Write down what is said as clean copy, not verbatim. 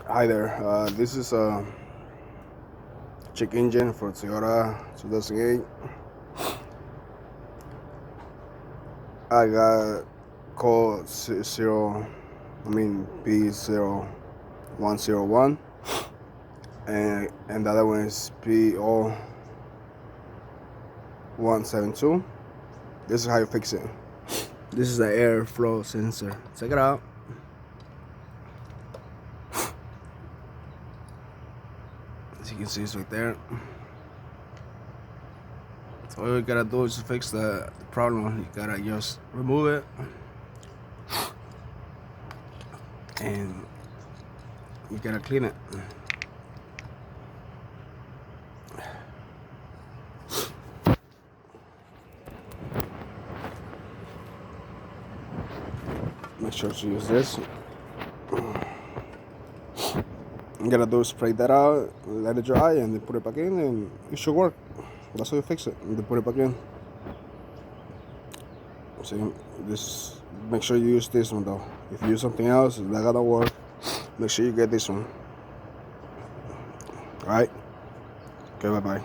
Hi there, this is a check engine for Toyota 2008. I got code P0101, and the other one is P0172. This is how you fix it. This is the airflow sensor. Check it out. As you can see, it's right there. So all you gotta do is to fix the problem. You gotta just remove it and you gotta clean it. Make sure to use this. You gotta do is spray that out, let it dry, and then put it back in, and it should work. That's how you fix it. And then put it back in. See, this. Make sure you use this one though. If you use something else that gotta work, make sure you get this one. All right. Okay. Bye bye.